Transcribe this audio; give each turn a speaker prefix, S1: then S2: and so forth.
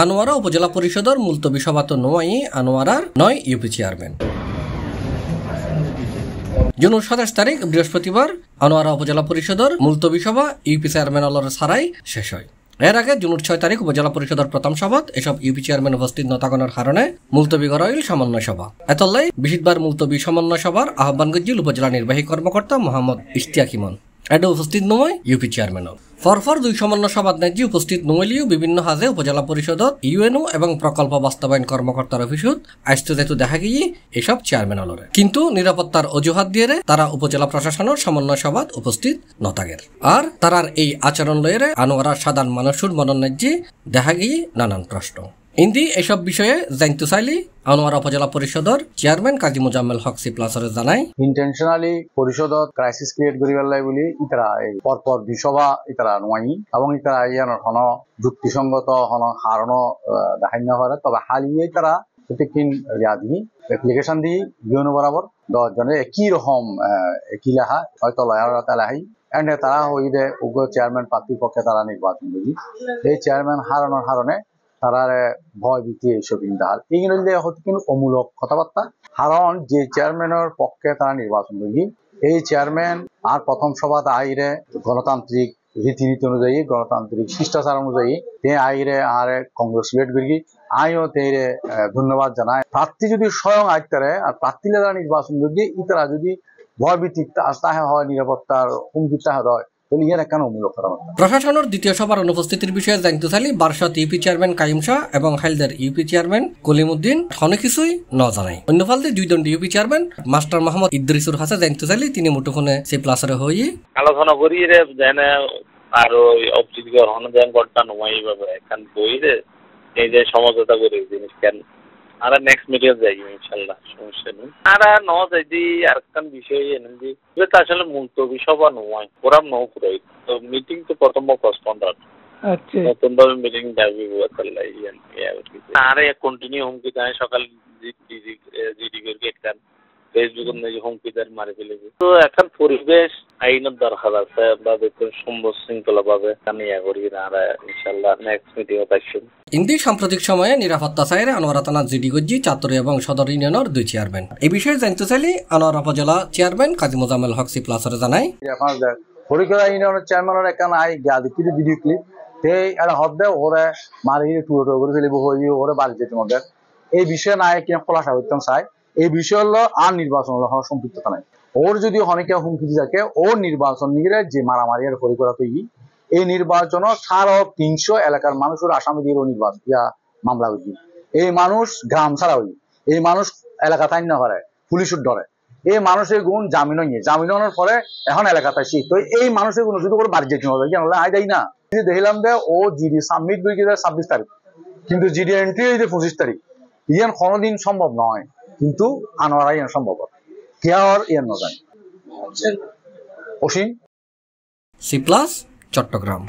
S1: আনোয়ারা উপজেলা পরিষদের মুলতবি সভা নোয়াই আনোয়ারার 9 ইউপি চেয়ারম্যান। জুন 27 তারিখ বৃহস্পতিবার আনোয়ারা উপজেলা পরিষদের মুলতবি সভা ইউপি চেয়ারম্যান সারাই শেষ হয়। এর আগে জুন 6 তারিখ উপজেলা পরিষদের প্রথম সভাত এসব ইউপি চেয়ারম্যান উপস্থিত নতাগণের কারণে মুলতবি করা হইল সমন্বয় সভা। এতলাই বিশিতবার মুলতবি সমন্বয় সভার আহ্বান গজ্জিল উপজেলা নির্বাহী কর্মকর্তা মোহাম্মদ ইশতিয়াক ইমন। এডে উপস্থিত নয় ইউপি চেয়ারম্যান ফরফর 2 সমন্বয় সভাত ন্যায্য উপস্থিত নইলেও বিভিন্ন হাজে উপজেলা পরিষদত ইউএনও এবং প্রকল্প বাস্তবায়ন কর্মকর্তার অফিসত আইসতে যেহেতু দেখা গিয়ে এসব চেয়ারম্যান হলরে, কিন্তু নিরাপত্তার অজুহাত দিয়ে তারা উপজেলা প্রশাসনের সমন্বয় সভাত উপস্থিত নতাগের। আর তারার এই আচরণ লয়েরে আনোয়ারার সাধারণ মানুষের মনোন্যায্যে দেখা গিয়ে নানান প্রশ্ন। ইন্দি এসব বিষয়ে জানতে চাইলে আনোয়ারা উপজেলা পরিষদের চেয়ারম্যান কাজী মোজাম্মেল হক সি প্লাসরে জানাই,
S2: ইন্টেনশনালি পরিষদত ক্রাইসিস ক্রিয়েট করিবার লাই বলি ইতারা এই পরপর বিসভা ইতারা নয় এবং ইতারা ইয়ানোর হন যুক্তিসঙ্গত হন হারণ দেখান্য করে। তবে হালিয়ে তারা প্রত্যেকদিন দি অ্যাপ্লিকেশন দি ইউনো বরাবর 10 জনের একই রকম একই লেখা হয়তো লয়ারতা লেখাই এন্ড তারা হইলে উগ্র চেয়ারম্যান প্রার্থীর পক্ষে তারা নির্বাচন করি। এই চেয়ারম্যান হারানোর কারণে তারার ভয় ভীতি এইসব ইন্দাহার এইগুলো কিন্তু অমূলক কথাবার্তা। কারণ যে চেয়ারম্যানের পক্ষে তারা নির্বাচন করি এই চেয়ারম্যান আর প্রথম সভাত আইরে গণতান্ত্রিক রীতিনীতি অনুযায়ী গণতান্ত্রিক শিষ্টাচার অনুযায়ী তে আইরে আর কংগ্রেচুলেট করি আইও তেরে ধন্যবাদ জানায়। প্রার্থী যদি স্বয়ং আইতারে আর প্রার্থীরা যারা নির্বাচন করি ইতারা যদি ভয় ভীতি তাহে হয় নিরাপত্তার হুমকি তাহে হয়
S1: প্রশাসনের দ্বিতীয় সভার অনুপস্থিতির বিষয়ে জানতে চাইলে বারসাত ইউপি চেয়ারম্যান কাইম শাহ এবং হাইলদার ইউপি চেয়ারম্যান কলিমুদ্দিন অনেক কিছুই ন জানায়। অন্য ফালতে 2 দণ্ডী UP chairman master Mohammad Idrisur হাসে জানতে চাইলে তিনি মুঠোফোনে সে প্লাসরে হয়ে
S3: আলোচনা করি রে জানে আর ওই অবচিতিকর হনজান গড়টা নয় ভাবে এখন বই রে এই যে সমঝোতা করে জিনিস কেন আর নেক্সট মিটিং যাই ইনশাআল্লাহ সমস্যা নেই। আর ন যাইদি আর কান বিষয় এনেদি এটা আসলে মুলতবি সভা নয় ওরাম ন পুরাই তো মিটিং তো প্রথম পোস্টপন্ড হয়। আচ্ছা নতুন ভাবে মিটিং দাবি বললাই আর কন্টিনিউ হুমকি দেয় সকাল জিডি গেট কান ফেসবুকের মধ্যে হুমকিদার মারি ফেলেছে। তো এখন পরিবেশ আইনের দরকার আছে বা দেখুন সুন্দর শৃঙ্খলা ভাবে কানিয়া করি আর ইনশাআল্লাহ নেক্সট মিটিং আসুন।
S1: ইন্দি সাম্প্রতিক সময়ে নিরাপত্তা চাইরে আনোয়ারা থানা জিডি গজ্জি চাতুরি এবং সদর ইউনিয়নের 2 চেয়ারম্যান। এই বিষয়ে জানতে চাইলে আনোয়ারা উপজেলা চেয়ারম্যান কাজী মোজাম্মেল হক সি প্লাসরে জানাই,
S2: হরিকরা ইউনিয়নের চেয়ারম্যানের এখান আই গাদি কি ভিডিও ক্লিপ তে এটা হদ্দে ওরে মারি টুটো করে ফেলিব হই ওরে বাড়ি যেতে মধ্যে এই বিষয়ে নাই কি খোলাসা করতাম চাই। এই বিষয় হলো আর নির্বাচন হলো সম্পৃক্ততা নাই। ওর যদি অনেকে হুমকি থাকে ওর নির্বাচন নিয়ে যে মারামারি আর পরিকরা তৈরি এই নির্বাচন 350 এলাকার মানুষের আসামি দিয়ে নির্বাচন মামলা হইছি। এই মানুষ গ্রাম ছাড়া হই এই মানুষ এলাকা তাই না করে পুলিশের ডরে এই মানুষের গুণ জামিন নিয়ে জামিনের পরে এখন এলাকাতে আসি তো এই মানুষের গুণ শুধু করে বাড়ি যেতে হবে কেন আই দেয় না। দেখলাম যে ও জিডি সাবমিট করে 26 তারিখ কিন্তু জিডি এন্ট্রি হয়েছে 25 তারিখ। ইয়ান কোনোদিন সম্ভব নয় কিন্তু আনোয়ারা ইয়ান সম্ভব কে আর ইয়ান না জানি। অসীম
S1: সি প্লাস চট্টগ্রাম।